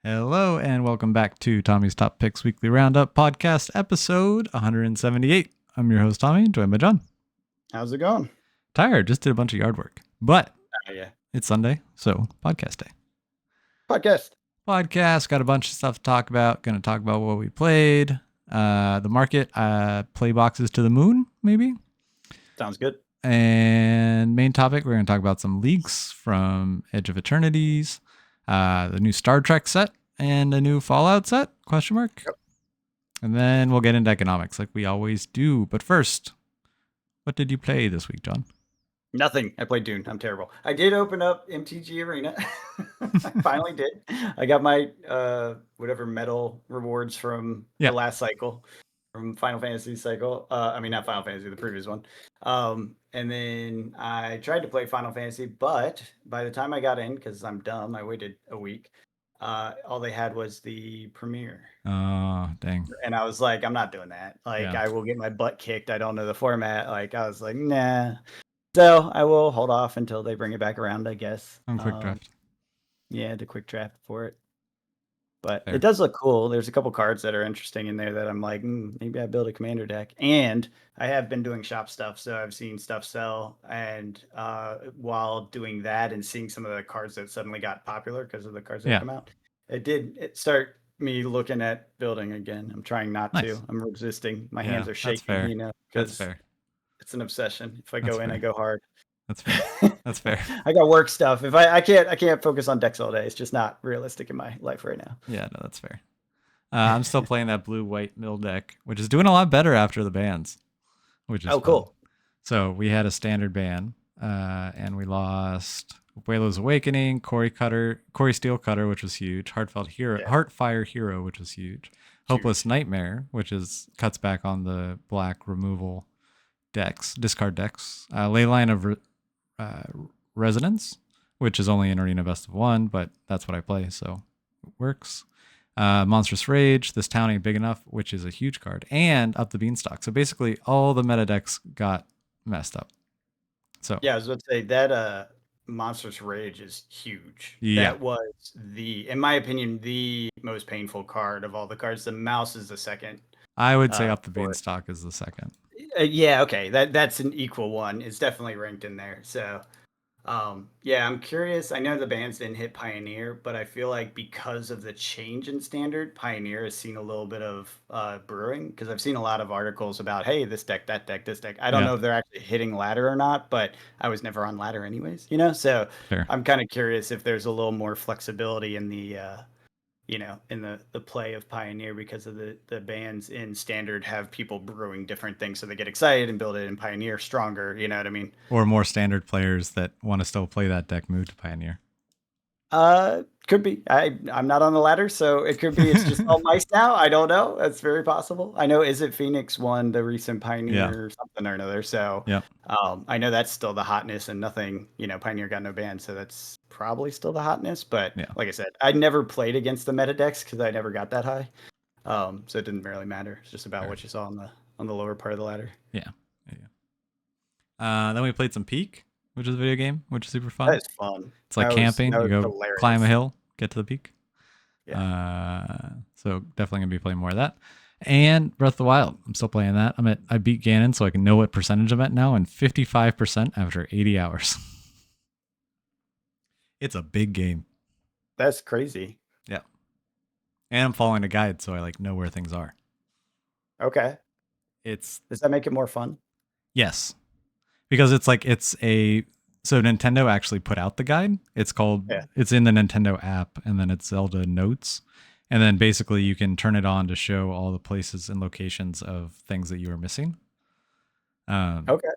Hello and welcome back to Tommy's Top Picks Weekly Roundup podcast episode 178. I'm your host Tommy, joined by John. How's it going? Tired, just did a bunch of yard work, but Yeah. it's Sunday, so podcast day. Podcast. Got a bunch of stuff to talk about. Going to talk about what we played, the market, play boxes to the moon, maybe. Sounds good. And main topic, we're going to talk about some leaks from Edge of Eternities, the new Star Trek set, and a new Fallout set, ? Yep. And then we'll get into economics like we always do. But first, what did you play this week, John? Nothing. I played Dune. I'm terrible. I did open up MTG Arena. I finally did. I got my whatever medal rewards from the last cycle, from Final Fantasy cycle. I mean, not Final Fantasy, the previous one. And then I tried to play Final Fantasy, but by the time I got in, because I'm dumb, I waited a week. All they had was the premiere. Oh, dang. And I was like, I'm not doing that. I will get my butt kicked. I don't know the format. I was like, nah. So I will hold off until they bring it back around, I guess. On quick draft. Yeah, the quick draft for it. But It does look cool. There's a couple cards that are interesting in there that I'm like, maybe I build a commander deck. And I have been doing shop stuff, so I've seen stuff sell. And while doing that and seeing some of the cards that suddenly got popular because of the cards that come out, it start me looking at building again. I'm trying not to. I'm resisting. My hands are shaking, because it's an obsession. If I go in, I go hard. That's fair. That's fair. I got work stuff. If I can't focus on decks all day. It's just not realistic in my life right now. Yeah, no, that's fair. I'm still playing that blue-white mill deck, which is doing a lot better after the bans, which is cool. So we had a standard ban, and we lost Waylo's Awakening, Corey Steel Cutter, which was huge, Heartfire Hero, which was huge, Hopeless Nightmare, which cuts back on the black removal decks, discard decks, Leyline of Resonance, which is only an Arena Best of 1, but that's what I play, so it works. Monstrous Rage, This Town Ain't Big Enough, which is a huge card, and Up the Beanstalk. So basically all the meta decks got messed up. So yeah, I was about to say that Monstrous Rage is huge. Yeah. That was in my opinion, the most painful card of all the cards. The mouse is the second. I would say Up the Beanstalk is the second. Yeah, okay. That's an equal one. It's definitely ranked in there. So yeah, I'm curious. I know the bans didn't hit Pioneer, but I feel like because of the change in standard, Pioneer has seen a little bit of brewing, because I've seen a lot of articles about, hey, this deck, that deck, this deck. I don't know if they're actually hitting ladder or not, but I was never on ladder anyways, so I'm kind of curious if there's a little more flexibility in the in the play of Pioneer, because of the bans in standard have people brewing different things, so they get excited and build it in Pioneer stronger, you know what I mean? Or more standard players that want to still play that deck move to Pioneer. Could be. I'm not on the ladder, so it could be it's just all mice now. I don't know. That's very possible. I know Is It Phoenix won the recent Pioneer or something or another, so I know that's still the hotness, and nothing, Pioneer got no ban, so that's probably still the hotness. But like I said, I never played against the meta decks because I never got that high. So it didn't really matter. It's just about what you saw on the lower part of the ladder. Yeah. Then we played some Peak, which is a video game, which is super fun. That is fun. It's like camping. You go climb a hill, get to the peak. Yeah. So definitely gonna be playing more of that. And Breath of the Wild. I'm still playing that. I beat Ganon, so I can know what percentage I'm at now, and 55% after 80 hours. It's a big game. That's crazy. Yeah. And I'm following a guide, so I know where things are. Okay. Does that make it more fun? Yes. Because so Nintendo actually put out the guide. It's in the Nintendo app, and then it's Zelda Notes. And then basically you can turn it on to show all the places and locations of things that you are missing. Okay.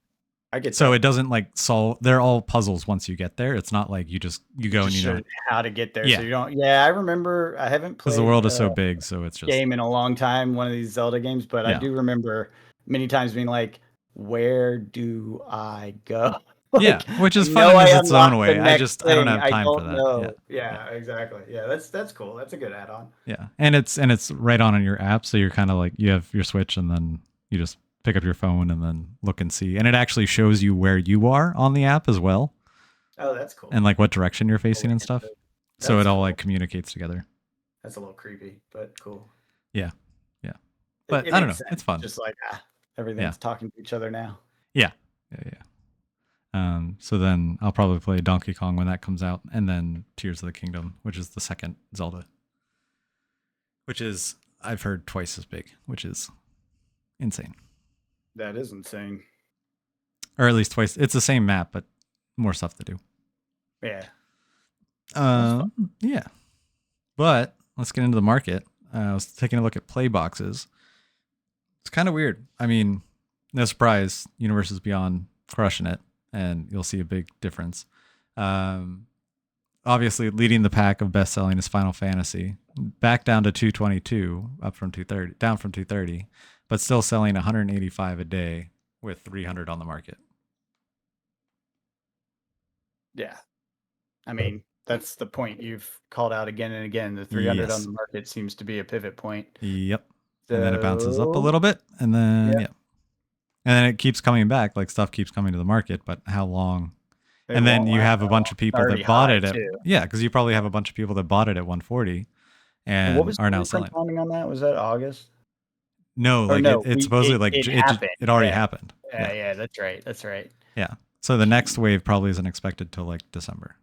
I get so that. It doesn't solve, they're all puzzles once you get there. It's not like you go and you know how to get there. Yeah. So you don't, I remember, I haven't played because the world is so big, so it's just game in a long time, one of these Zelda games, but I do remember many times being like, where do I go? Which is fun in its own way. I don't have time for that. Know. Yeah, exactly. Yeah, that's cool. That's a good add-on. Yeah, and it's right on in your app, so you're kind of you have your Switch, and then you just pick up your phone and then look and see, and it actually shows you where you are on the app as well. Oh, that's cool. And what direction you're facing and stuff. So it all communicates together. That's a little creepy, but cool. Yeah, yeah. It, But it I don't makes know. It's sense. fun. Just like Yeah, everything's talking to each other now. yeah, yeah, yeah. So then I'll probably play Donkey Kong when that comes out, and then Tears of the Kingdom, which is the second Zelda, which is I've heard twice as big, which is insane, That is insane. or at least twice. It's the same map, but more stuff to do. Yeah. That's fun. Yeah. But let's get into the market. I was taking a look at play boxes. It's kind of weird. I mean, no surprise, Universes Beyond crushing it, and you'll see a big difference. Um, Obviously, leading the pack of best selling is Final Fantasy, back down to 222, up from 230, down from 230, but still selling 185 a day with 300 on the market. Yeah. I mean, that's the point you've called out again and again. The 300 on Yes. the market seems to be a pivot point. Yep. And then it bounces up a So, little bit, and then yeah, yeah, and then it keeps coming back. Like stuff keeps coming to the market, but how long? it And then won't you last have a that bunch long. of It's people already that bought high it at too. yeah, because you probably have a bunch of people that bought it at 140 And what and was are the now reprint selling. timing on that? Was that August? No, Or like no, it's we supposedly like it happened. it already Yeah. happened. Yeah, Yeah, yeah, that's right. That's right. yeah. So the next Jeez. wave probably isn't expected till like December,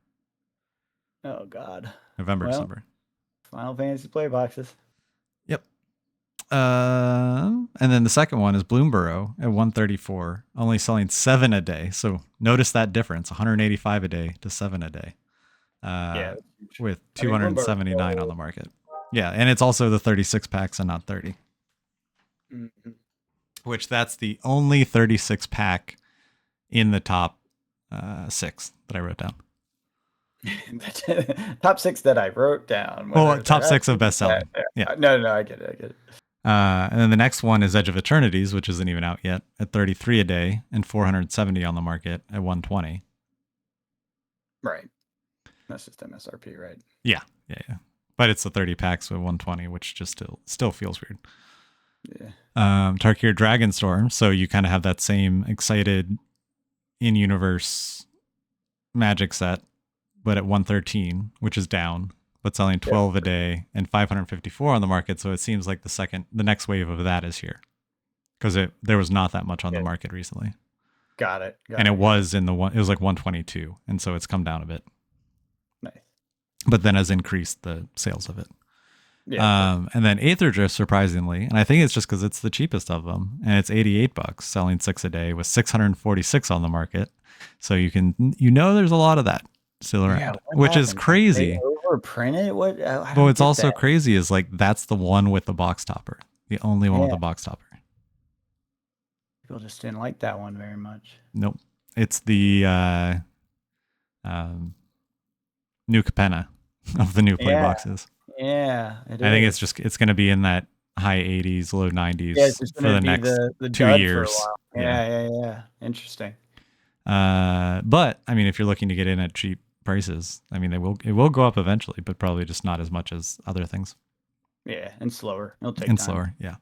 Oh God. November, Well, December. Final Fantasy play boxes. Yep. And then the second one is Bloomborough at 134, only selling 7 a day. So notice that difference: 185 a day to 7 a day, Yeah. with I mean, Bloomberg. 279 on the market. Yeah, and it's also the 36 packs and not 30. Mm-hmm. Which that's the only 36 pack in the top 6 that I wrote down. Top 6 that I wrote down. Well, Whether top they're 6 of actually best selling. Yeah. no, I get it. I get it. And then the next one is Edge of Eternities, which isn't even out yet, at 33 a day and 470 on the market at 120. Right. That's just MSRP, right? Yeah, yeah, yeah. But it's the 30 packs with 120, which just still feels weird. Yeah. Tarkir Dragonstorm, so you kind of have that same excited in-universe magic set, but at 113, which is down, but selling 12 a day and 554 on the market. So it seems like the next wave of that is here, because there was not that much on the market recently. Got it. And it was in the one. It was like 122, and so it's come down a bit. Nice. But then has increased the sales of it. Yeah. And then Aether Drift, surprisingly, and I think it's just because it's the cheapest of them, and it's $88, selling 6 a day with 646 on the market. So there's a lot of that still around, which is crazy. They overprinted? What? But what's also crazy is like that's the one with the box topper, the only one with the box topper. People just didn't like that one very much. Nope, it's the New Capenna of the new play boxes. Yeah, I think it's going to be in that high 80s, low 90s for the next the 2 years. For a while. Yeah. Interesting. But I mean, if you're looking to get in at cheap prices, I mean, it will go up eventually, but probably just not as much as other things. Yeah, and slower. It'll take time. Slower, yeah.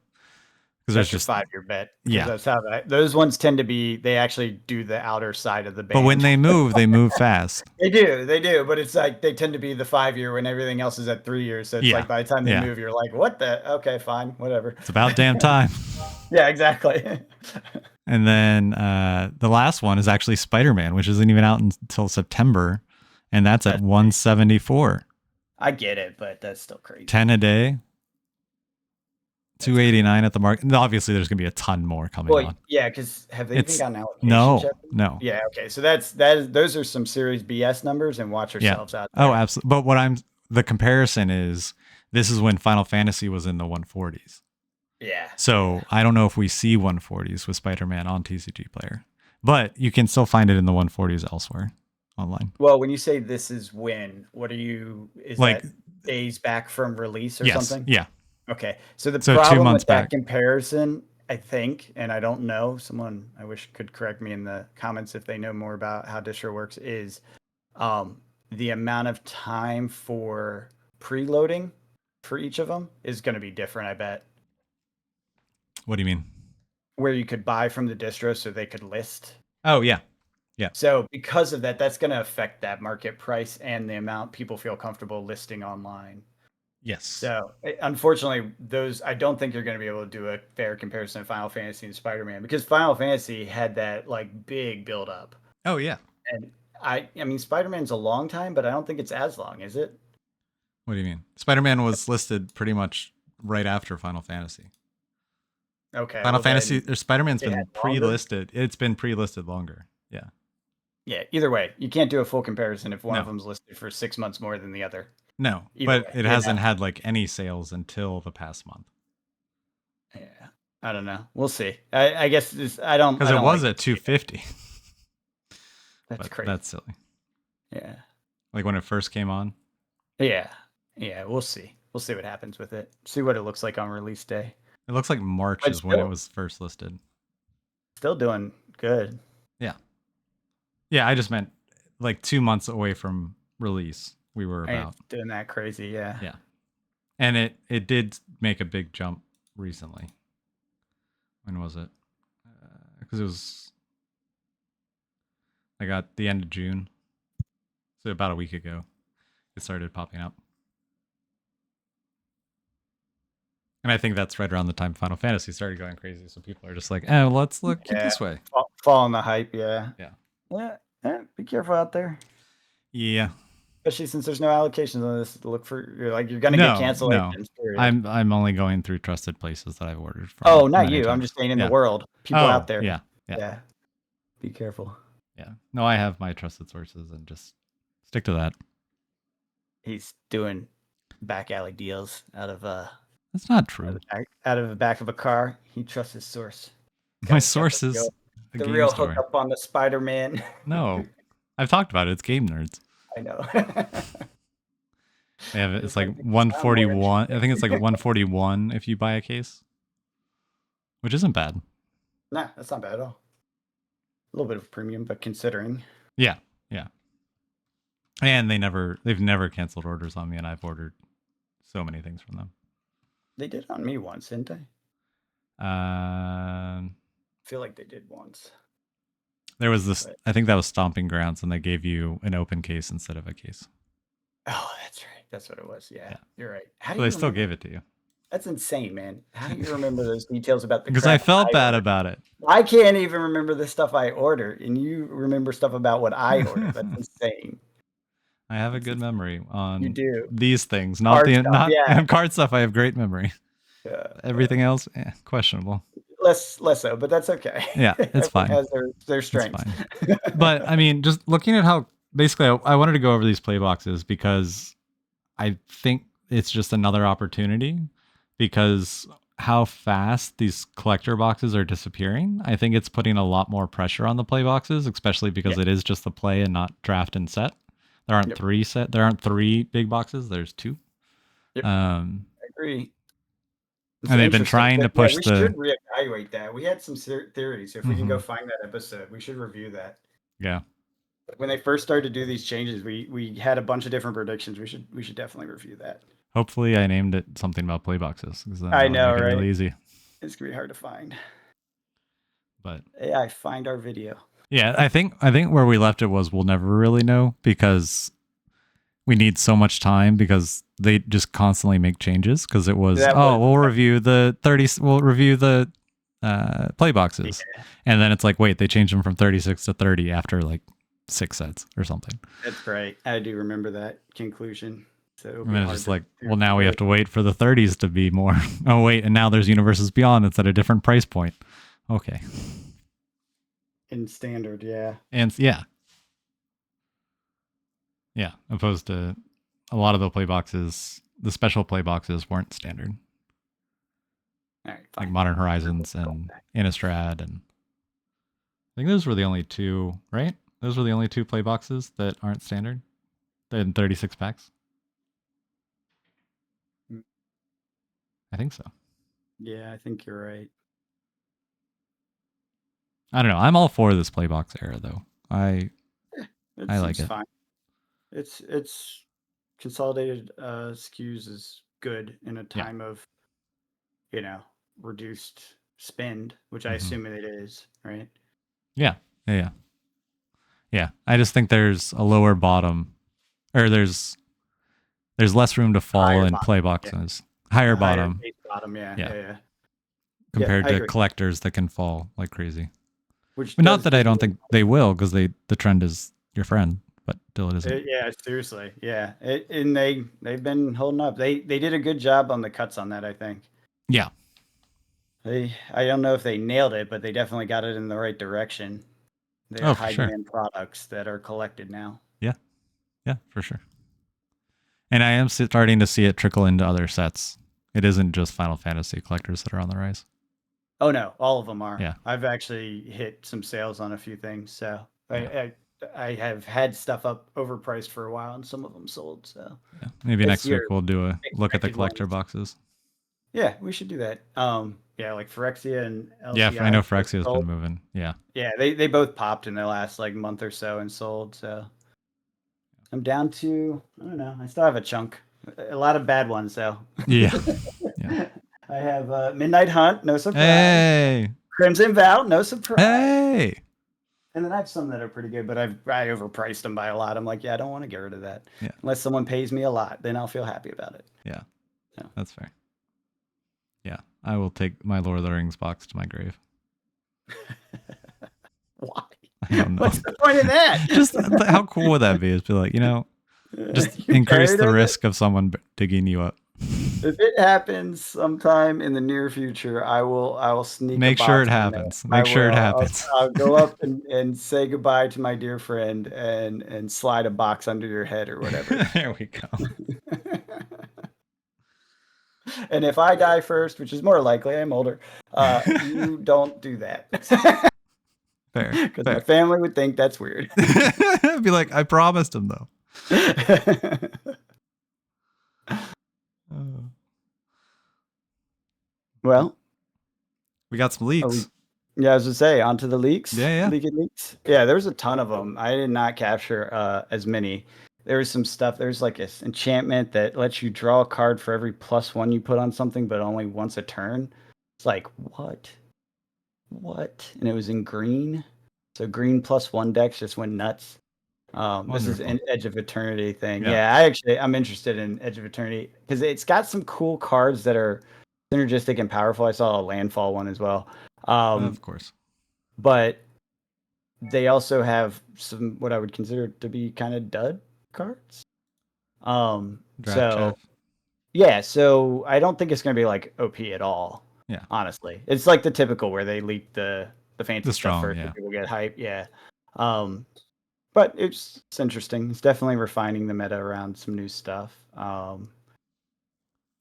Because there's just 5-year bet. Yeah, that's how those ones tend to be. They actually do the outer side of the band. But when they move fast. They do. But it's like they tend to be the 5-year when everything else is at 3 years. So it's like by the time they move, you're like, what the? Okay, fine, whatever. It's about damn time. Yeah, exactly. And then the last one is actually Spider-Man, which isn't even out until September, and that's at 174. I get it, but that's still crazy. 10 a day. 289 at the market. Obviously, there's going to be a ton more coming on. Yeah, because have they even gotten allocations? No. Yeah, okay. So those are some serious BS numbers, and watch yourselves out there. Oh, absolutely. But the comparison is this is when Final Fantasy was in the 140s. Yeah. So I don't know if we see 140s with Spider-Man on TCG Player, but you can still find it in the 140s elsewhere online. Well, when you say this is when, is that days back from release or something? Yeah. Okay. So the problem with that comparison, I think, and I don't know, someone I wish could correct me in the comments if they know more about how Distro works, is the amount of time for preloading for each of them is going to be different, I bet. What do you mean? Where you could buy from the distro so they could list. Oh, yeah. Yeah. So because of that, that's going to affect that market price and the amount people feel comfortable listing online. Yes. So unfortunately, those I don't think you're going to be able to do a fair comparison of Final Fantasy and Spider-Man because Final Fantasy had that like big build up, Oh yeah. and I mean Spider-Man's a long time, but I don't think it's as long, is it? What do you mean? Spider-Man was listed pretty much right after Final Fantasy. Okay, Final well Fantasy then or Spider-Man's it had been longer. pre-listed. It's been pre-listed longer. Yeah. Yeah, either way, you can't do a full comparison if one of No. them's listed for 6 months more than the other. No. Either But way, it hasn't had like any sales until the past month. Yeah, I don't know. We'll see. I guess Because I it don't was like at 250. that's But crazy. that's silly. Yeah. Like when it first came on. Yeah. Yeah, we'll see. We'll see what happens with it. See what it looks like on release day. It looks like March But is when it still was first listed. still doing good. Yeah. Yeah, I just meant like 2 months away from release. We were Ain't about. doing that crazy, yeah. Yeah. And it did make a big jump recently. When was it? Because it was like at the end of June. So about a week ago, it started popping up. And I think that's right around the time Final Fantasy started going crazy. So people are just like, oh, let's look keep Yeah. this way. Fall on the hype, yeah. Yeah. Yeah. Yeah. Be careful out there. Yeah. Especially since there's no allocations on this. Look for you're gonna get No, no. cancellations, period. I'm only going through trusted places that I've ordered from Oh, not many you. I'm times. just saying in the Yeah. world. People out Oh, there. yeah. Yeah. Yeah. Be careful. Yeah. No, I have my trusted sources and just stick to that. He's doing back alley deals out of That's not true. out of the back of a car. He trusts his source. My Guy's got source is a the game real store. hookup on the Spider-Man. No. I've talked about it. It's Game Nerds. I know. They have it. It's Just like like making it sound more 141. I think it's like interesting. 141 if you buy a case, which isn't bad. Nah, that's not bad at all. A little bit of premium, but considering. Yeah. Yeah. And they've never canceled orders on me, and I've ordered so many things from them. They did on me once, didn't they? I feel like they did once. There was this, But, I think that was Stomping Grounds, and they gave you an open case instead of a case. oh, that's right. That's what it was. Yeah, you're right. How do So you they still remember? gave it to you. That's insane, man. How do you remember those details about the Because I crap felt bad ordered? about it. I can't even remember the stuff I ordered, and you remember stuff about what I ordered. That's insane. I have a good memory You on do. these things, Hard stuff, not yeah. card stuff. I have great memory. Yeah. Everything else, questionable. Less so, but that's okay. Yeah, it's Everyone fine. has their strengths. But I mean, just looking at how basically I wanted to go over these play boxes because I think it's just another opportunity because how fast these collector boxes are disappearing. I think it's putting a lot more pressure on the play boxes, especially because it is just the play and not draft and set. There aren't there aren't three big boxes. There's two. Yep. I agree. And they've been trying to push we should reevaluate that. We had some theories. If we can go find that episode, we should review that. Yeah. When they first started to do these changes, we had a bunch of different predictions. We should definitely review that. Hopefully, I named it something about play boxes because I know, make right? it really easy. It's gonna be hard to find. But AI, find our video. Yeah, I think where we left it was we'll never really know because we need so much time because they just constantly make changes because it was we'll review the play boxes and then it's like wait they changed them from 36 to 30 after like 6 sets or something. That's right. I do remember that conclusion. So and then it's just like well now we have to wait for the 30s to be more. Oh wait, and now there's Universes Beyond. It's at a different price point. Okay. In standard, yeah. And yeah, opposed to a lot of the play boxes, the special play boxes weren't standard. All right, fine. Like Modern Horizons and Innistrad, and I think those were the only two, right? Those were the only two play boxes that aren't standard. They're in 36 packs. I think so. Yeah, I think you're right. I don't know. I'm all for this play box era, though. I like it. Fine. It's consolidated SKUs is good in a time of reduced spend, which I assume it is, right? Yeah. I just think there's a lower bottom, or there's There's less room to fall Higher in bottom. play Yeah. boxes. Higher A higher bottom. base bottom. Yeah. Yeah. Yeah. Yeah. Yeah. Compared I to agree. collectors that can fall like crazy. Which But not does that I give don't you. think they will, because the trend is your friend, but still it isn't. Yeah, seriously. Yeah. And they've been holding up. They did a good job on the cuts on that, I think. Yeah. I don't know if they nailed it, but they definitely got it in the right direction. They are Oh, for high sure. demand products that are collected now. Yeah. Yeah, for sure. And I am starting to see it trickle into other sets. It isn't just Final Fantasy collectors that are on the rise. Oh no, all of them are. Yeah. I've actually hit some sales on a few things, so Yeah. I have had stuff up overpriced for a while, and some of them sold. So Yeah. Maybe it's next week your we'll do a look at the expected collector ones. boxes. Yeah, we should do that. Yeah, like Phyrexia and Yeah, I know LCI both Phyrexia's been sold. moving. Yeah. Yeah, they both popped in the last like month or so and sold. So I'm down to I don't know. I still have a chunk, a lot of bad ones though. Yeah. Yeah. I have Midnight Hunt, no surprise. Hey. Crimson Vow, no surprise. Hey. And then I have some that are pretty good, but I overpriced them by a lot. I'm like, yeah, I don't want to get rid of that Yeah. unless someone pays me a lot. Then I'll feel happy about it. Yeah. So. That's fair. Yeah. I will take my Lord of the Rings box to my grave. Why? I don't know. What's the point of that? Just how cool would that be? Is be like, just You increase buried the with it? risk of someone digging you up. If it happens sometime in the near future, I will sneak a Make sure box it in there. happens. I Make sure it will. happens. I'll go up and say goodbye to my dear friend and slide a box under your head or whatever. There we go. And if I die first, which is more likely, I'm older, you don't do that. Fair. Because my Fair. family would think that's weird. Be like, I promised him though. Well, We got some leaks. yeah, I was to say, onto the leaks. Yeah. Leaks. Yeah, there was a ton of them. I did not capture as many. There was some stuff. There's like this enchantment that lets you draw a card for every +1 you put on something, but only once a turn. It's like, what? What? And it was in green. So green +1 decks just went nuts. This is Wonderful. an Edge of Eternity thing. Yeah. Yeah, I'm interested in Edge of Eternity because it's got some cool cards that are synergistic and powerful. I saw a landfall one as well. Of course. But they also have some what I would consider to be kind of dud cards. Draft So chaff. yeah, so I don't think it's gonna be like OP at all. Yeah. Honestly, it's like the typical where they leak the fancy The stuff strong, first, yeah. and people get hype. Yeah. But it's interesting. It's definitely refining the meta around some new stuff.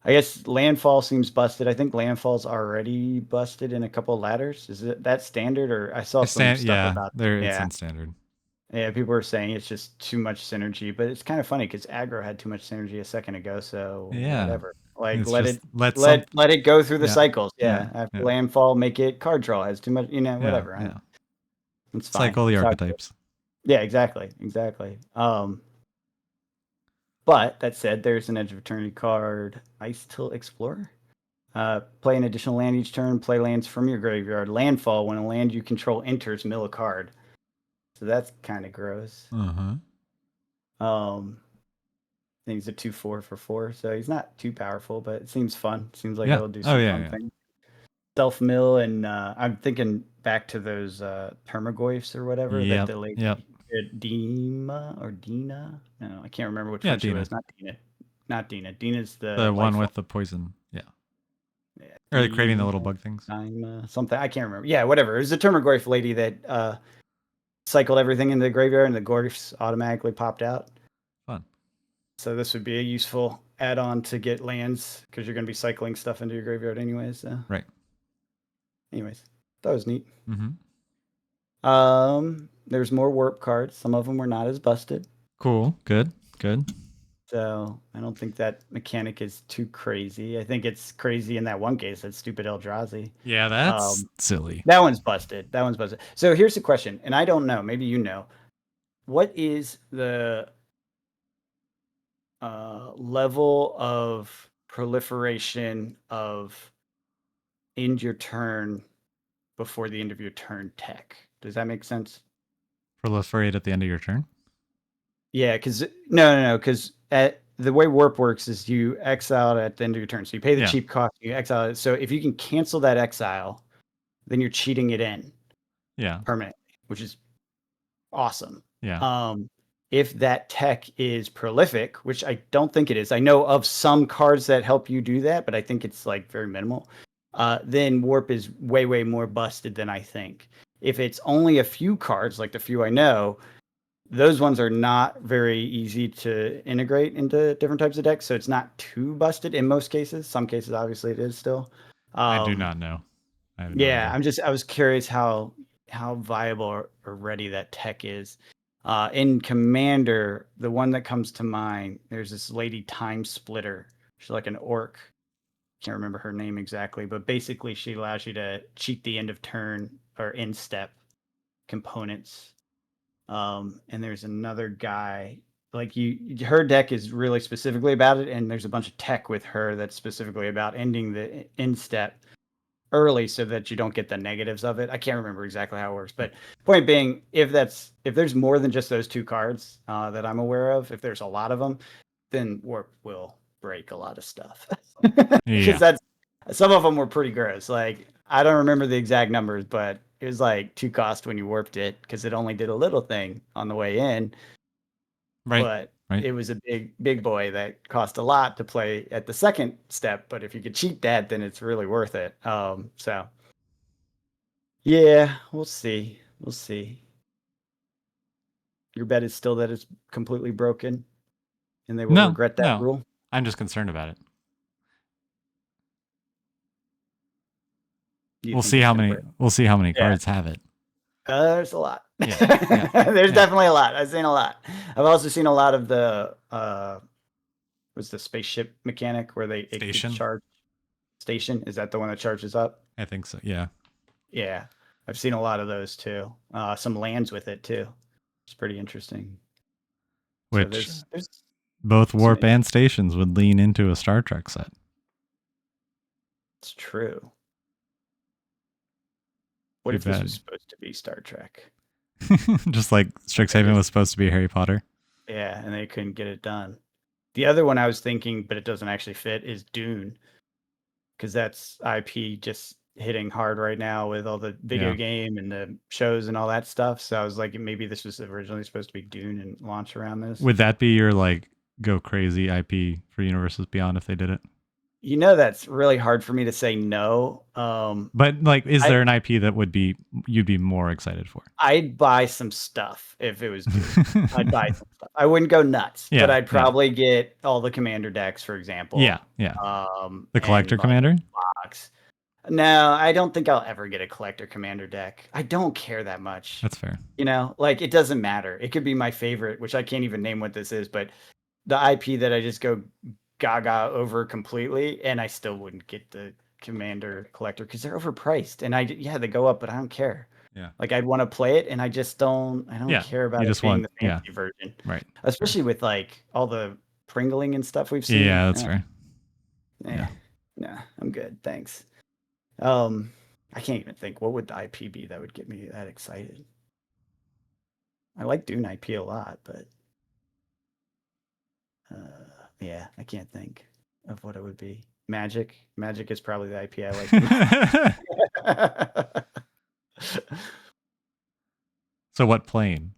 I guess Landfall seems busted. I think Landfall's already busted in a couple of ladders. Is it that standard, or I saw some stuff about? It's Yeah, in standard. yeah. People were saying it's just too much synergy, but it's kind of funny because aggro had too much synergy a second ago. So Yeah. whatever. Like It's let just it let it go through the yeah. cycles. Yeah. Yeah. After Yeah. Landfall, make it card draw has too much. Yeah. Whatever. Yeah. It's fine. Cycle the So archetypes. yeah, exactly. But that said, there's an Edge of Eternity card, Ice Till Explorer. Play an additional land each turn. Play lands from your graveyard. Landfall when a land you control enters, mill a card. So that's kind of gross. I think he's a 2/4 for 4, so he's not too powerful, but it seems fun. Seems like it'll do some fun things. Self mill, and I'm thinking back to those Permagoyfs or whatever that the lady Dima or Dina. No, I can't remember which one she was. Not Dina. Not Dina. Dina's the one with the poison. Yeah. Or creating the little bug things. Something I can't remember. Yeah, whatever. It was the Termagoyf lady that cycled everything into the graveyard, and the Gorgifs automatically popped out. Fun. So this would be a useful add-on to get lands because you're going to be cycling stuff into your graveyard anyways. So. Right. Anyways, that was neat. Mm-hmm. There's more warp cards. Some of them were not as busted. Cool. Good. So I don't think that mechanic is too crazy. I think it's crazy in that one case, that stupid Eldrazi. Yeah, that's silly. That one's busted. So here's the question, and I don't know. Maybe you know. What is the level of proliferation of end your turn before the end of your turn tech? Does that make sense? Proliferate at the end of your turn? Yeah, because no, because at the way warp works is you exile at the end of your turn. So you pay the Yeah. cheap cost, you exile it. So if you can cancel that exile, then you're cheating it in Yeah. permanently, which is awesome. Yeah. If that tech is prolific, which I don't think it is, I know of some cards that help you do that, but I think it's like very minimal. Then warp is way, way more busted than I think. If it's only a few cards, like the few I know, those ones are not very easy to integrate into different types of decks. So it's not too busted in most cases. Some cases, obviously, it is still. I do not know. I have no Yeah, idea. I was curious how viable or ready that tech is. In Commander, the one that comes to mind, there's this lady Time Splitter. She's like an orc. Can't remember her name exactly, but basically she allows you to cheat the end of turn or end step components. And there's another guy like her deck is really specifically about it, and there's a bunch of tech with her that's specifically about ending the end step early so that you don't get the negatives of it. I can't remember exactly how it works, but point being, if there's more than just those two cards that I'm aware of, if there's a lot of them, then warp will break a lot of stuff because Yeah. that's some of them were pretty gross. Like I don't remember the exact numbers, but it was like 2 cost when you warped it because it only did a little thing on the way in, Right. but Right. it was a big boy that cost a lot to play at the second step. But if you could cheat that, then it's really worth it. So yeah, we'll see. We'll see. Your bet is still that it's completely broken, and they will No. regret that No. rule. I'm just concerned about it. Do you We'll think see it's how gonna many. break? We'll see how many Yeah, cards have it. there's a lot. Yeah. Yeah. There's Yeah. definitely a lot. I've seen a lot. I've also seen a lot of the was the spaceship mechanic where it gets Station. charged. Station, is that the one that charges up? I think so. Yeah. Yeah, I've seen a lot of those too. Some lands with it too. It's pretty interesting. So Which there's both some. warp and stations would lean into a Star Trek set. It's true. What Too if this was bad. supposed to be Star Trek? Just like They Strixhaven just was supposed to be Harry Potter. Yeah, and they couldn't get it done. The other one I was thinking, but it doesn't actually fit, is Dune, because that's IP just hitting hard right now with all the video Yeah. game and the shows and all that stuff. So I was like, maybe this was originally supposed to be Dune and launch around this. Would that be your like go crazy IP for Universes Beyond if they did it? That's really hard for me to say no. But like, is I there an IP that would be you'd be more excited for? I'd buy some stuff if it was Dune. I'd buy some stuff. I wouldn't go nuts, but Yeah. I'd Yeah. probably get all the commander decks, for example. Yeah. Yeah. The And collector like commander. box. No, I don't think I'll ever get a collector commander deck. I don't care that much. That's fair. Like it doesn't matter. It could be my favorite, which I can't even name what this is, but the IP that I just go gaga over completely, and I still wouldn't get the commander collector because they're overpriced. And they go up, but I don't care. Yeah. Like I'd want to play it, and I don't Yeah. care about You it just being want. the Yeah. fancy version. Right. Especially with like all the pringling and stuff we've seen. Yeah. That's fair. Eh, Yeah. nah, I'm good. Thanks. I can't even think what would the IP be that would get me that excited. I like Dune IP a lot, but yeah, I can't think of what it would be. Magic. Magic is probably the IP I like the most. So what plane?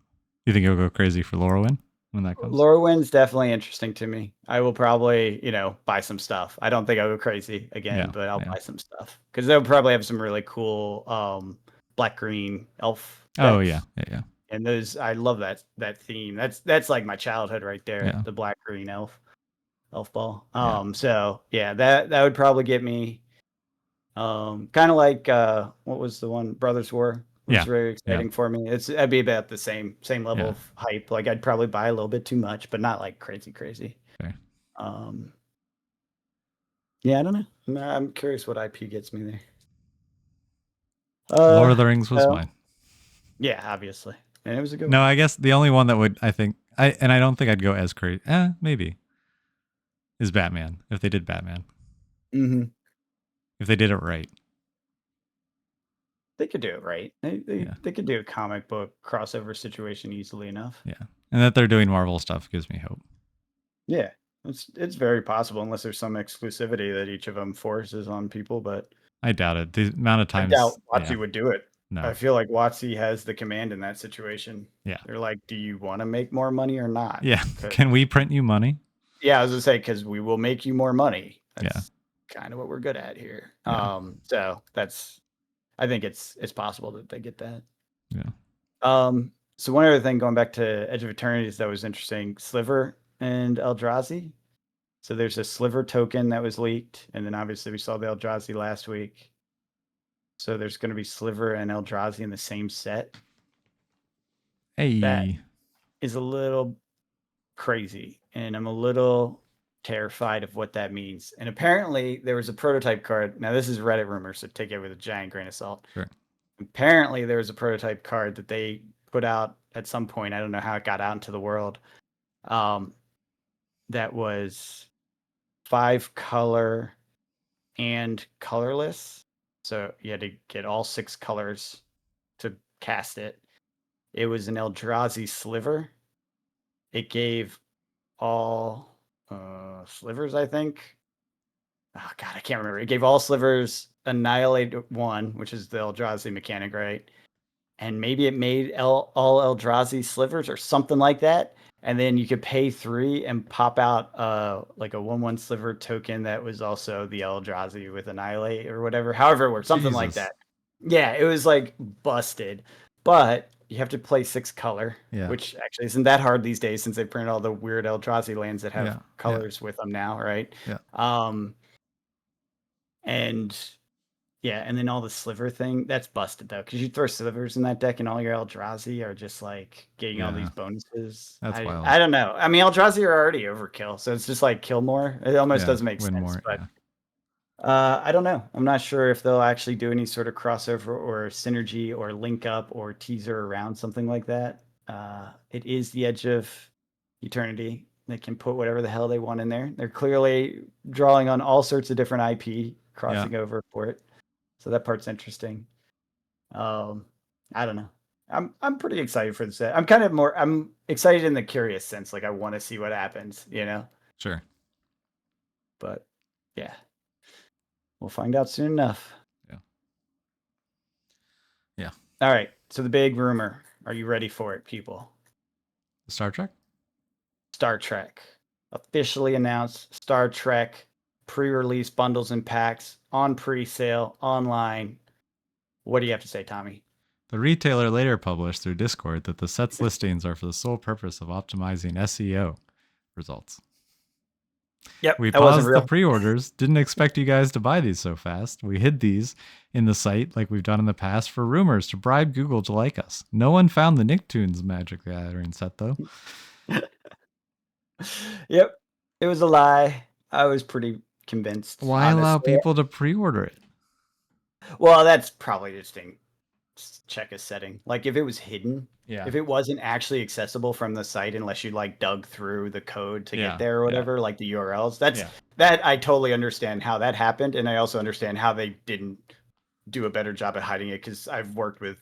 You think you'll go crazy for Lorwyn when that comes? Lorwyn's definitely interesting to me. I will probably, buy some stuff. I don't think I'll go crazy again, Yeah. but I'll Yeah. buy some stuff because they'll probably have some really cool black green elf Oh decks. yeah. Yeah. Yeah. And those, I love that theme. That's like my childhood right there. Yeah. The black green elf ball. Yeah. So yeah, that would probably get me. Kind of like what was the one Brothers War was Yeah. very Yeah. exciting for me. I'd be about the same level Yeah. of hype. Like I'd probably buy a little bit too much, but not like crazy. Fair. Yeah, I don't know. I'm curious what IP gets me there. Lord of the Rings was so- mine. Yeah, obviously, and it was a good No, one. I guess the only one that would I think I don't think I'd go as crazy. Maybe is Batman if they did Batman. Mm-hmm. If they did it right. They could do it right. They could do a comic book crossover situation easily enough. Yeah. And that they're doing Marvel stuff gives me hope. Yeah. It's very possible unless there's some exclusivity that each of them forces on people, but I doubt it. The amount of I times, doubt yeah, WotC would do it. no, I feel like WotC has the command in that situation. yeah, They're like, "Do you want to make more money or not?" yeah. Can we print you money? Yeah, I was gonna say because we will make you more money. Yeah, That's kind of what we're good at here. yeah, So that's I think it's possible that they get that. yeah. So one other thing, going back to Edge of Eternities, that was interesting. Sliver and Eldrazi. So there's a Sliver token that was leaked, and then obviously we saw the Eldrazi last week. So there's going to be Sliver and Eldrazi in the same set. That Hey, is a little crazy, and I'm a little terrified of what that means. And apparently there was a prototype card. Now this is Reddit rumors, so take it with a giant grain of salt. sure. Apparently there was a prototype card that they put out at some point. I don't know how it got out into the world. That was 5 color and colorless. So you had to get all 6 colors to cast it. It was an Eldrazi sliver. It gave all slivers, I think. Oh god, I can't remember. It gave all slivers annihilate 1, which is the Eldrazi mechanic, right? And maybe it made all Eldrazi slivers or something like that. And then you could pay 3 and pop out like a 1/1 sliver token that was also the Eldrazi with annihilate or whatever. However it worked, something like Jesus. that. Yeah, it was like busted. But you have to play 6 color, Yeah, which actually isn't that hard these days since they printed all the weird Eldrazi lands that have yeah, colors with them now, right? yeah, And yeah, and then all the sliver thing, that's busted though, because you throw slivers in that deck and all your Eldrazi are just like getting all yeah. these bonuses. That's wild. I don't know. I mean, Eldrazi are already overkill, so it's just like kill more. It almost Yeah, doesn't make win sense, more. but Yeah, I don't know. I'm not sure if they'll actually do any sort of crossover or synergy or link up or teaser around something like that. It is the Edge of Eternity. They can put whatever the hell they want in there. They're clearly drawing on all sorts of different IP yeah, crossing over for it. So that part's interesting. Um, I don't know. I'm pretty excited for the set. I'm excited in the curious sense. Like I want to see what happens, you know. sure. But yeah, we'll find out soon enough. Yeah, yeah. All right. So the big rumor. Are you ready for it, people? Star Trek. Star Trek officially announced. Star Trek pre-release bundles and packs on pre-sale online. What do you have to say, Tommy? The retailer later published through Discord that the set's listings are for the sole purpose of optimizing SEO results. Yep, We that wasn't paused the real. pre-orders. Didn't expect you guys to buy these so fast. We hid these in the site like we've done in the past for rumors to bribe Google to like us. No one found the Nicktoons Magic the Gathering set though. Yep, it was a lie. I was pretty convinced, Why allow honestly. people to pre-order it? Well, that's probably just to check a setting. Like if it was hidden, Yeah. if it wasn't actually accessible from the site unless you like dug through the code to Yeah, get there or yeah. whatever, like the URLs. Yeah. That I totally understand how that happened, and I also understand how they didn't do a better job at hiding it because I've worked with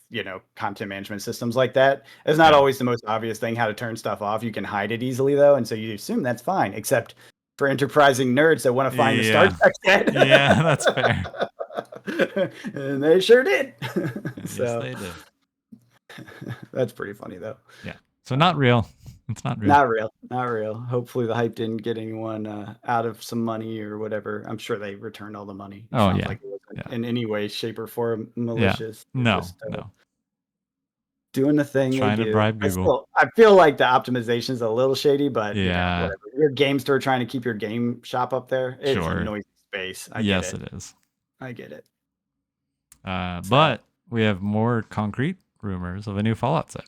content management systems like that. It's not Yeah. always the most obvious thing how to turn stuff off. You can hide it easily though, and so you assume that's fine. Except for enterprising nerds that want to find the Star Yeah. Trek set. Yeah, that's fair. And they sure did. Yes, So they did. that's pretty funny though. Yeah. So not real. It's not real. Not real. Not real. Hopefully the hype didn't get anyone out of some money or whatever. I'm sure they returned all the money. It sounds yeah. like it wasn't Yeah. in any way, shape, or form malicious. No. Just, No. doing the thing Trying they to do. bribe Google. I feel like the optimization is a little shady, but Yeah. whatever. Your game store trying to keep your game shop up there. It's a Sure. noisy space. I Yes, get it. it is. I get it. But we have more concrete rumors of a new Fallout set.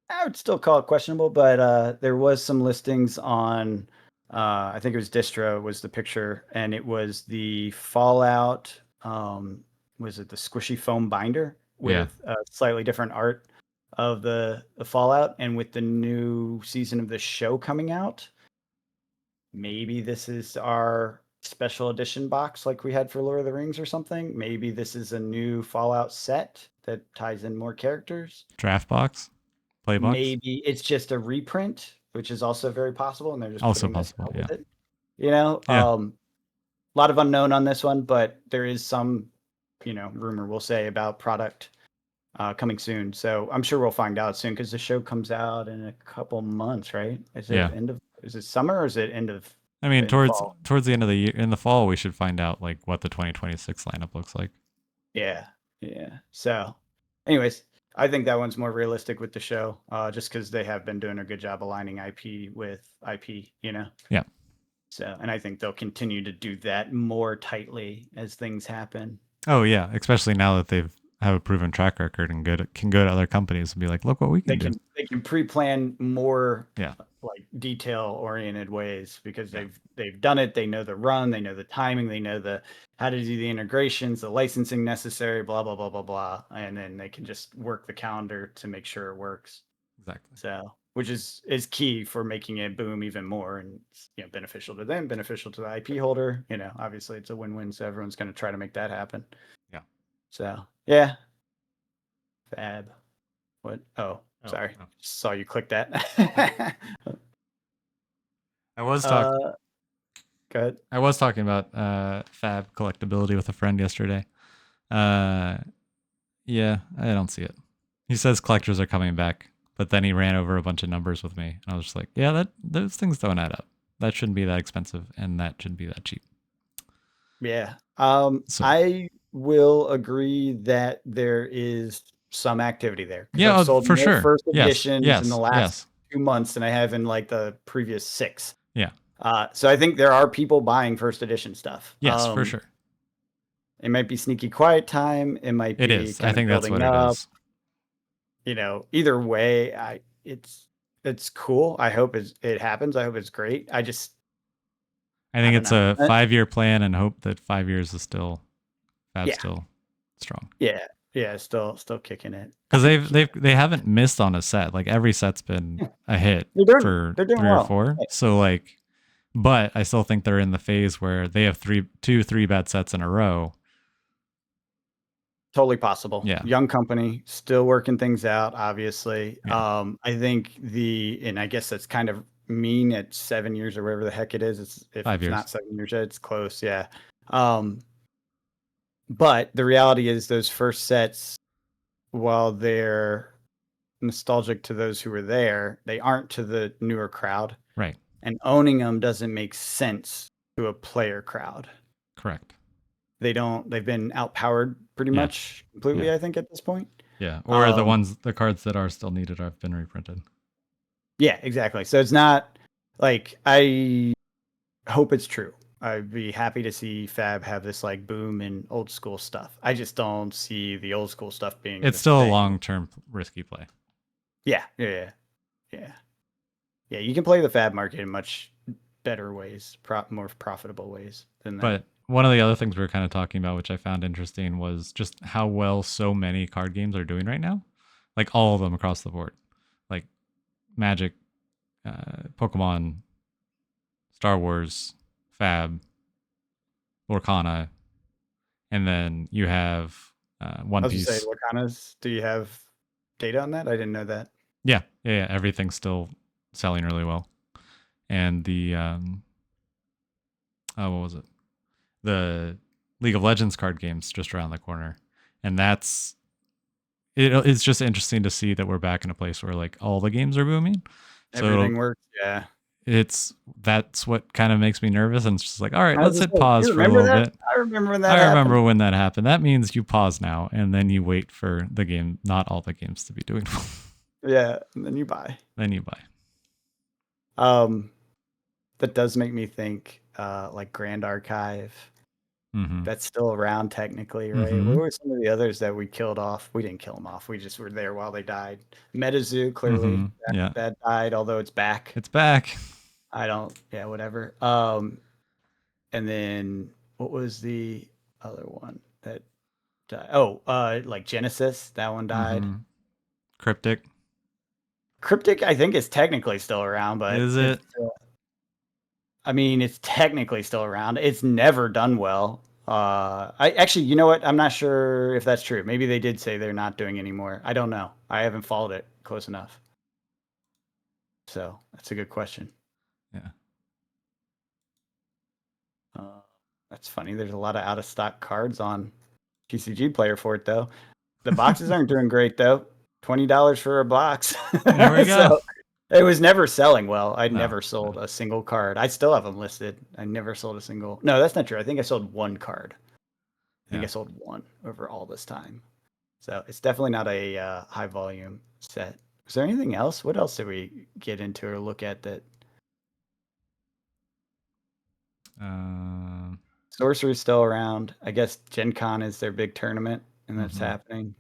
I would still call it questionable, but there was some listings on I think it was Distro was the picture, and it was the Fallout was it the squishy foam binder with slightly different art of the Fallout, and with the new season of the show coming out, maybe this is our special edition box like we had for Lord of the Rings or something. Maybe this is a new Fallout set that ties in more characters. Draft box? Play box? Maybe it's just a reprint, which is also very possible, and they're just Also putting this possible, out yeah. with it. Yeah. A lot of unknown on this one, but there is some, rumor we'll say about product coming soon. So I'm sure we'll find out soon because the show comes out in a couple months, right? Yeah. Is it summer or is it end of I mean, in towards fall? towards the end of the year, in the fall, we should find out like what the 2026 lineup looks like. Yeah, yeah. So, anyways, I think that one's more realistic with the show, just because they have been doing a good job aligning IP with IP. Yeah. So, and I think they'll continue to do that more tightly as things happen. Oh yeah, especially now that they've have a proven track record and can go to other companies and be like, look what we They can do. can pre-plan more Yeah. like detail-oriented ways because Yeah. they've done it. They know the run, they know the timing, they know the how to do the integrations, the licensing necessary, blah blah blah blah blah, and then they can just work the calendar to make sure it works. Exactly. So, which is key for making it boom even more, and beneficial to them, beneficial to the IP holder. Obviously it's a win-win, so everyone's going to try to make that happen. Yeah. So, yeah, fab. What? Oh, Oh, sorry. no. Saw you click that. I was talking. Go ahead. I was talking about Fab collectability with a friend yesterday. Uh, yeah, I don't see it. He says collectors are coming back, but then he ran over a bunch of numbers with me, and I was just like, yeah, that those things don't add up. That shouldn't be that expensive, and that shouldn't be that cheap. Yeah. So I will agree that there is some activity there because yeah, I've sold for more sure. first Yes, editions in the yes, last yes. 2 months than I have in like the previous 6. Yeah. So I think there are people buying first edition stuff. Yes, for sure. It might be sneaky quiet time. It might It be is. I kind of think that's building what it up. is. Either way, it's cool. I hope it happens. I hope it's great. I I think don't it's know. a 5-year plan, and hope that 5 years is still Fab's Yeah, still strong. yeah, yeah. Still kicking it. Because they haven't missed on a set. Like every set's been a hit for They're doing 3 or 4. well. So like, but I still think they're in the phase where they have 3 bad sets in a row. Totally possible. Yeah. Young company, still working things out, obviously. Yeah. I think and I guess that's kind of mean at 7 years or whatever the heck it is. If 5 it's years. not 7 years yet, it's close. Yeah. Um, but the reality is those first sets, while they're nostalgic to those who were there, they aren't to the newer crowd. Right. And owning them doesn't make sense to a player crowd. Correct. They've been outpowered pretty Yeah. much completely, Yeah. I think, at this point. Yeah. Or the cards that are still needed have been reprinted. Yeah, exactly. So it's not like I hope it's true. I'd be happy to see Fab have this like boom in old school stuff. I just don't see the old school stuff being It's the still a thing. long-term risky play. Yeah, yeah, yeah, yeah. Yeah, you can play the Fab market in much better ways, more profitable ways than that. But one of the other things we were kind of talking about, which I found interesting, was just how well so many card games are doing right now. Like all of them across the board. Like Magic, Pokemon, Star Wars, Fab, Lorcana, and then you have I One was just say, Piece. Lorcanas, do you have data on that? I didn't know that. Yeah. Everything's still selling really well. And the what was it? The League of Legends card games just around the corner, and it's just interesting to see that we're back in a place where like all the games are booming. So Everything works. Yeah. that's what kind of makes me nervous, and it's just like, all right, I was let's just hit saying, pause you for a remember little that? bit. I remember when that I happened. remember when that happened. That means you pause now, and then you wait for the game, not all the games to be doing well. Yeah, and then you buy. Then you buy. That does make me think, like Grand Archive. Mm-hmm. That's still around technically, right? Mm-hmm. What were some of the others that we killed off? We didn't kill them off. We just were there while they died. MetaZoo, Mm-hmm. clearly, Yeah, that died, although it's back. it's back. Yeah, whatever. And then what was the other one that died? Oh, like Genesis, that one died. Mm-hmm. Cryptic. Cryptic, I think, is technically still around, but Is it? I mean, it's technically still around. It's never done well. I actually, you know what? I'm not sure if that's true. Maybe they did say they're not doing anymore. I don't know. I haven't followed it close enough. So that's a good question. Yeah. That's funny. There's a lot of out of stock cards on TCG Player for it though. The boxes aren't doing great though. $20 for a box. There we go. So it was never selling well. I No, never sold a single card. I still have them listed. I never sold a single. No, that's not true. I think I sold one card. I think I sold one over all this time. So it's definitely not a high volume set. Is there anything else? What else did we get into or look at that? Sorcery's still around. I guess Gen Con is their big tournament, and that's happening.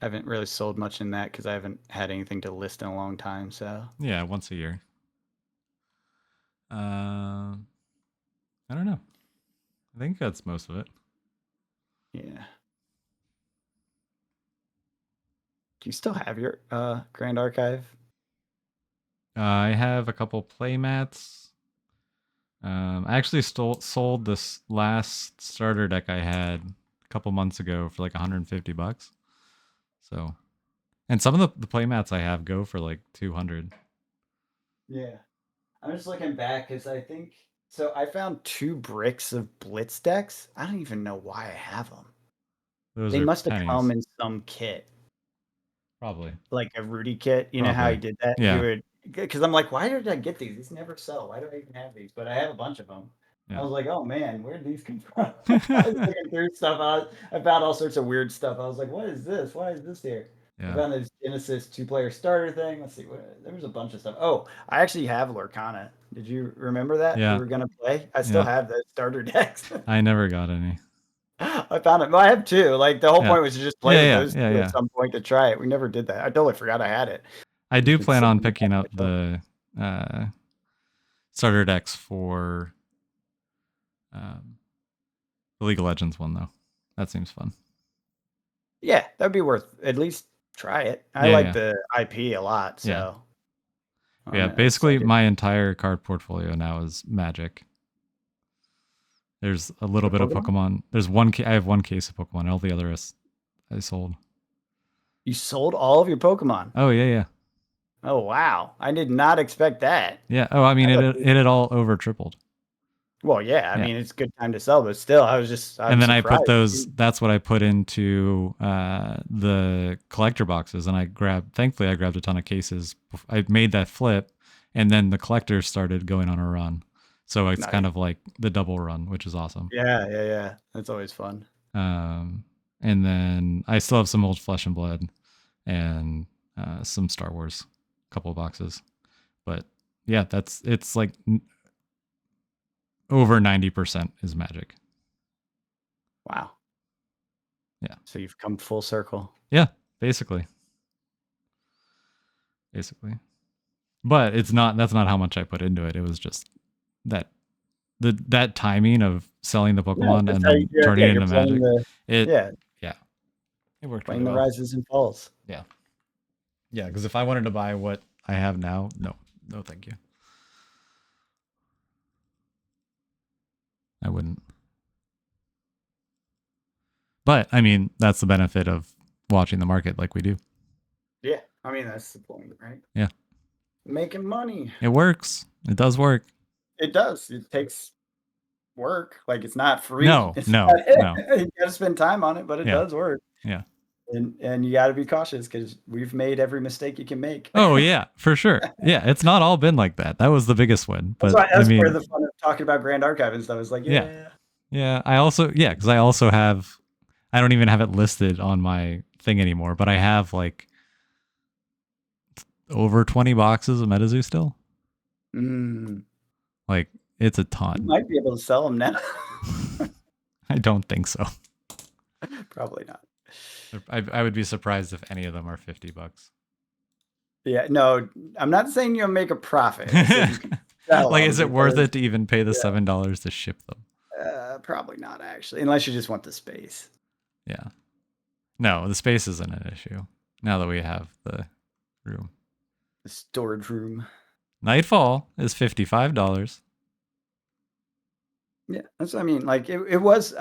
I haven't really sold much in that because I haven't had anything to list in a long time. So yeah, once a year. I don't know. I think that's most of it. Yeah. Do you still have your Grand Archive? I have a couple play mats. I actually sold this last starter deck I had a couple months ago for like $150. So, and some of the play mats I have go for like 200. Yeah. I'm just looking back because I think so. I found 2 bricks of Blitz decks. I don't even know why I have them. Those They are must have pennies. come in some kit, Probably. like a Rudy kit. You know how Probably. he did that? He Yeah. would, because I'm like, why did I get these? These never sell. Why do I even have these? But I have a bunch of them. I Yeah. was like, oh man, where did these come from? I was looking through stuff. I found all sorts of weird stuff. I was like, what is this? Why is this here? I Yeah. found this Genesis 2-player starter thing. Let's see. There was a bunch of stuff. Oh, I actually have Lorcana. Did you remember that? Yeah. We were going to play. I still have those starter decks. I never got any. I found it. Well, I have 2. Like the whole point was to just play with those 2 at some point to try it. We never did that. I totally forgot I had it. I do It's plan on sitting picking back up the starter decks for the League of Legends one, though. That seems fun. Yeah, that'd be worth at least try it. I like the IP a lot, so yeah. Basically, my entire card portfolio now is Magic. There's a little bit of Pokemon. There's I have one case of Pokemon. All the others I sold. You sold all of your Pokemon? Oh yeah. Oh wow! I did not expect that. Yeah. Oh, I mean, it had all over tripled. Well, yeah. I mean, it's a good time to sell, but still, I'm and then surprised. I put those. That's what I put into the collector boxes, and Thankfully, I grabbed a ton of cases. I made that flip, and then the collectors started going on a run. So it's kind of like the double run, which is awesome. Yeah. That's always fun. And then I still have some old Flesh and Blood, and some Star Wars, couple of boxes. But yeah, it's like over 90% is Magic. Wow. Yeah. So you've come full circle. Yeah, basically. But that's not how much I put into it. It was just that timing of selling the Pokemon and then turning it into Magic. It worked playing really the rises and falls. Yeah, because if I wanted to buy what I have now, no, thank you. I wouldn't. But I mean, that's the benefit of watching the market like we do. Yeah, I mean that's the point, right? Yeah, making money. It works. It does work. It does. It takes work. Like it's not free. No. You gotta spend time on it, but it does work. Yeah. And you got to be cautious because we've made every mistake you can make. Oh yeah, for sure. Yeah, it's not all been like that. That was the biggest win. But that's where the fun of talking about Grand Archive and stuff is like, yeah. I also because I also have. I don't even have it listed on my thing anymore, but I have like over 20 boxes of MetaZoo still. Like it's a ton. You might be able to sell them now. I don't think so. Probably not. I would be surprised if any of them are $50. Yeah, no, I'm not saying you'll make a profit. Like, is it worth it to even pay the $7 to ship them? Probably not, actually, unless you just want the space. Yeah. No, the space isn't an issue now that we have the room. The storage room. Nightfall is $55. Yeah, that's what I mean. Like it was.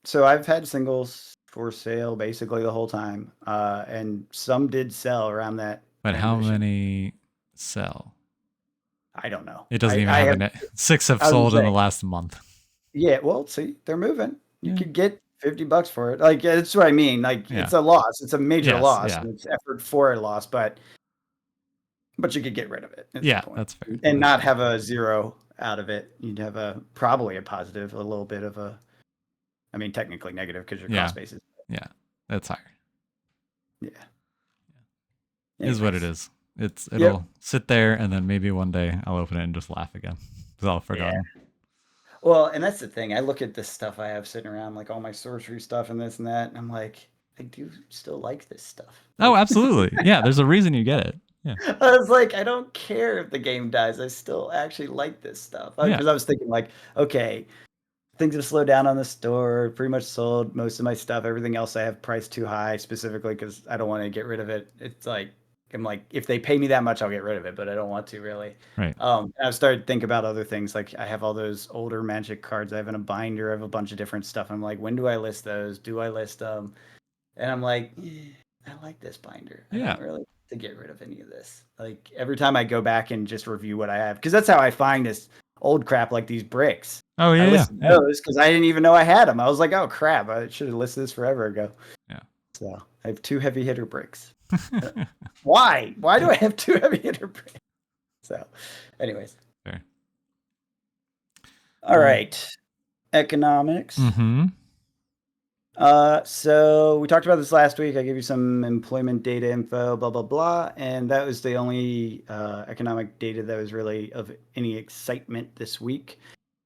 So I've had singles for sale basically the whole time, and some did sell around that. But how many sell? I don't know. It doesn't even I have a have. net. 6 have I was sold in gonna the say, last month. yeah. Well, see, they're moving. You Yeah. could get $50 for it. Like that's what I mean. Like Yeah. it's a loss. It's a major Yes. loss, Yeah. and it's effort for a loss. But you could get rid of it. That's the Yeah. point, That's fair. and That's not fair. have a zero out of it. You'd have probably a positive, a little bit of a. I mean, technically negative because your Yeah. cost basis. Yeah. That's higher. Yeah. Is what it Anyways. is. Yep. It'll sit there, and then maybe one day I'll open it and just laugh again because I'll have Yeah. forgotten. Well, and that's the thing. I look at this stuff I have sitting around, like all my sorcery stuff and this and that, and I'm like, I do still like this stuff. Oh, Like, absolutely. Yeah. There's a reason you get it. Yeah. I was like, I don't care if the game dies. I still actually like this stuff. Yeah. Because I was thinking, like, okay, things have slowed down on the store. Pretty much sold most of my stuff. Everything else I have priced too high, specifically because I don't want to get rid of it. It's like I'm like, if they pay me that much, I'll get rid of it, but I don't want to really. Right. I've started to think about other things. Like I have all those older Magic cards. I have in a binder. I have a bunch of different stuff. I'm like, when do I list those? Do I list them? And I'm like, I like this binder. I Yeah. don't really to get rid of any of this. Like every time I go back and just review what I have, because that's how I find this old crap like these bricks. Oh, I yeah. Yeah. listed Yeah. those because I didn't even know I had them. I was like, oh crap, I should have listed this forever ago. Yeah. So I have 2 heavy hitter bricks. Why? Why do I have 2 heavy hitter bricks? So, anyways. Fair. All right. Economics. Mm-hmm. So we talked about this last week. I gave you some employment data info, blah blah blah, and that was the only economic data that was really of any excitement this week.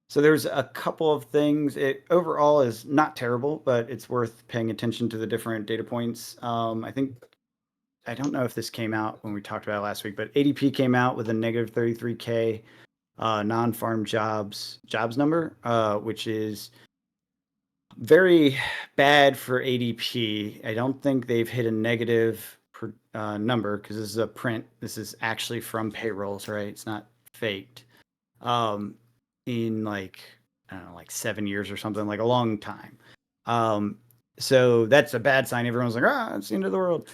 So there's a couple of things. It overall is not terrible, but it's worth paying attention to the different data points. I don't know if this came out when we talked about it last week, but ADP came out with a negative 33K non-farm jobs number, which is very bad for ADP. I don't think they've hit a negative number because this is a print. This is actually from payrolls, right? It's not faked. In like I don't know, like 7 years or something, like a long time. So that's a bad sign. Everyone's like, it's the end of the world.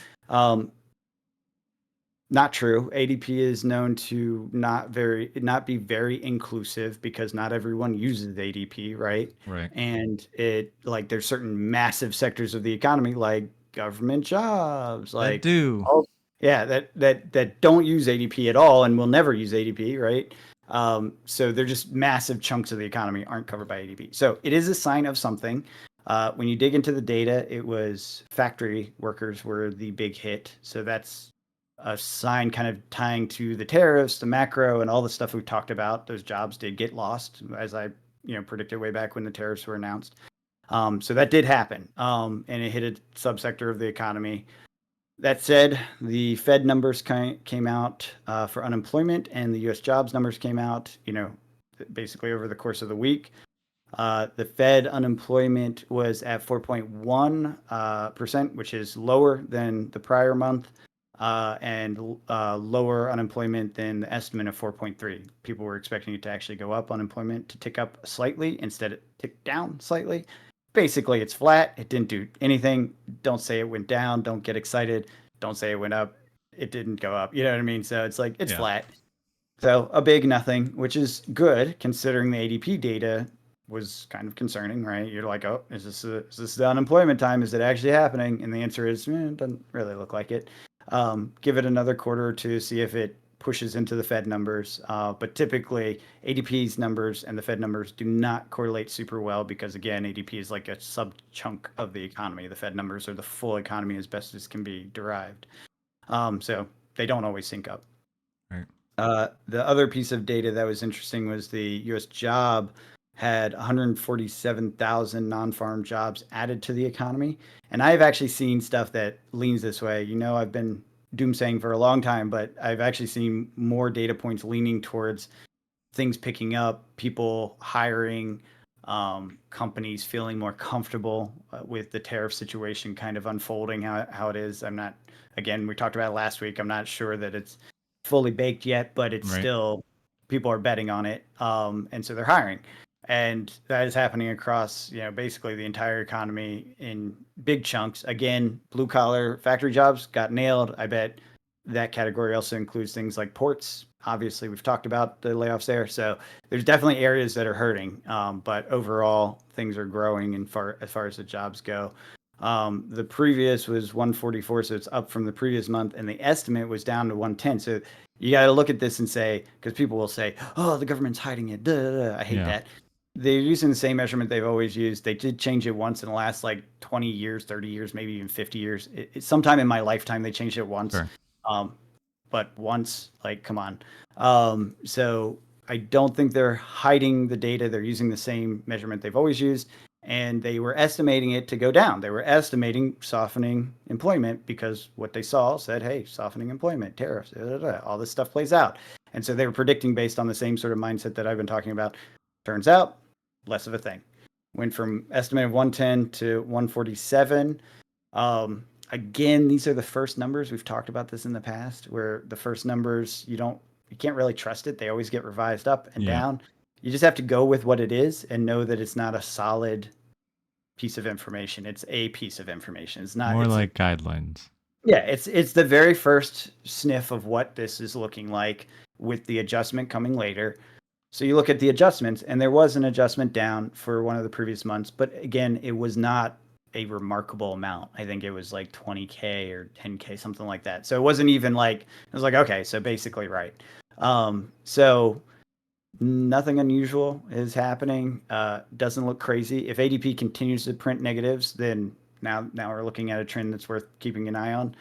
Not true. ADP is known to not be very inclusive because not everyone uses ADP, right? Right. And it like there's certain massive sectors of the economy like government jobs, That like do. yeah, that don't use ADP at all and will never use ADP, right? So they're just massive chunks of the economy aren't covered by ADP. So it is a sign of something. When you dig into the data, it was factory workers were the big hit. So that's a sign kind of tying to the tariffs, the macro, and all the stuff we talked about. Those jobs did get lost, as I predicted way back when the tariffs were announced. So that did happen, and it hit a subsector of the economy. That said, the Fed numbers came out for unemployment, and the U.S. jobs numbers came out. Basically over the course of the week. The Fed unemployment was at 4.1%, which is lower than the prior month, and lower unemployment than the estimate of 4.3. People were expecting it to actually go up, unemployment to tick up slightly. Instead, it ticked down slightly. Basically, it's flat. It didn't do anything. Don't say it went down. Don't get excited. Don't say it went up. It didn't go up. You know what I mean? So it's like it's flat. So a big nothing, which is good considering the ADP data was kind of concerning, right? You're like, oh, is this the unemployment time? Is it actually happening? And the answer is, it doesn't really look like it. Give it another quarter or two, see if it pushes into the Fed numbers. But typically, ADP's numbers and the Fed numbers do not correlate super well because, again, ADP is like a sub chunk of the economy. The Fed numbers are the full economy as best as can be derived. So they don't always sync up. Right. The other piece of data that was interesting was the U.S. job had 147,000 non-farm jobs added to the economy. And I've actually seen stuff that leans this way. I've been doomsaying for a long time, but I've actually seen more data points leaning towards things picking up, people hiring, companies feeling more comfortable with the tariff situation kind of unfolding how it is. Again, we talked about it last week. I'm not sure that it's fully baked yet, but it's Right. still people are betting on it, and so they're hiring, and that is happening across basically the entire economy in big chunks. Again, blue collar factory jobs got nailed. I bet that category also includes things like ports. Obviously, we've talked about the layoffs there. So there's definitely areas that are hurting, but overall, things are growing as far as the jobs go. The previous was 144, so it's up from the previous month, and the estimate was down to 110. So you got to look at this and say, because people will say, "Oh, the government's hiding it." Duh, duh, duh. I hate that. They're using the same measurement they've always used. They did change it once in the last like 20 years, 30 years, maybe even 50 years. Sometime in my lifetime, they changed it once. Sure. But once, like, come on. So I don't think they're hiding the data. They're using the same measurement they've always used, and they were estimating it to go down. They were estimating softening employment because what they saw said, hey, softening employment, tariffs, all this stuff plays out. And so they were predicting based on the same sort of mindset that I've been talking about. Turns out, less of a thing. Went from estimate of 110 to 147. Again, these are the first numbers. We've talked about this in the past, where the first numbers you can't really trust it. They always get revised up and down. You just have to go with what it is and know that it's not a solid piece of information. It's a piece of information. It's not more like guidelines. Yeah, it's the very first sniff of what this is looking like, with the adjustment coming later. So you look at the adjustments, and there was an adjustment down for one of the previous months, but again, it was not a remarkable amount. I think it was like 20K or 10K, something like that. So it wasn't even like, it was like, okay, so basically right. So nothing unusual is happening. Doesn't look crazy. If ADP continues to print negatives, then now we're looking at a trend that's worth keeping an eye on.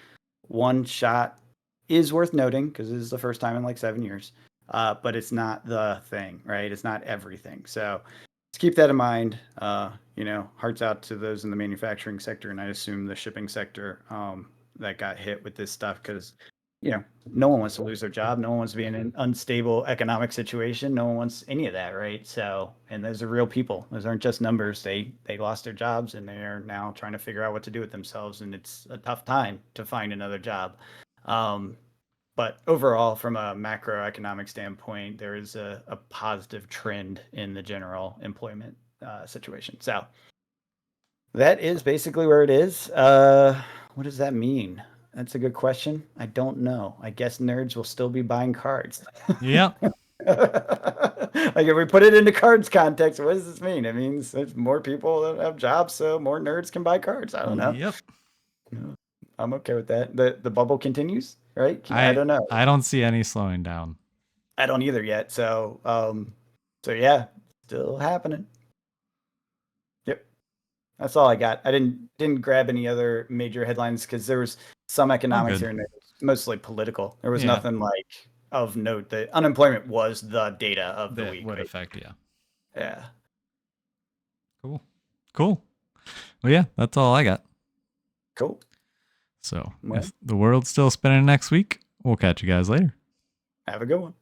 One shot is worth noting because this is the first time in like 7 years. But it's not the thing, right? It's not everything. So let's keep that in mind. Hearts out to those in the manufacturing sector, and I assume the shipping sector that got hit with this stuff, because no one wants to lose their job. No one wants to be in an unstable economic situation. No one wants any of that, right? So, and those are real people. Those aren't just numbers. They lost their jobs, and they are now trying to figure out what to do with themselves, and it's a tough time to find another job. But overall, from a macroeconomic standpoint, there is a positive trend in the general employment situation. So that is basically where it is. What does that mean? That's a good question. I don't know. I guess nerds will still be buying cards. Yep. Like, if we put it into cards context, what does this mean? It means there's more people that have jobs, so more nerds can buy cards. I don't know. Yep. I'm okay with that. The bubble continues, right? I don't know. I don't see any slowing down. I don't either yet. So yeah, still happening. Yep. That's all I got. I didn't grab any other major headlines because there was some economics here and there, mostly political. There was nothing like of note. That unemployment was the data of the week. Would affect, yeah. Yeah. Cool. Well, yeah, that's all I got. Cool. So if the world's still spinning next week, we'll catch you guys later. Have a good one.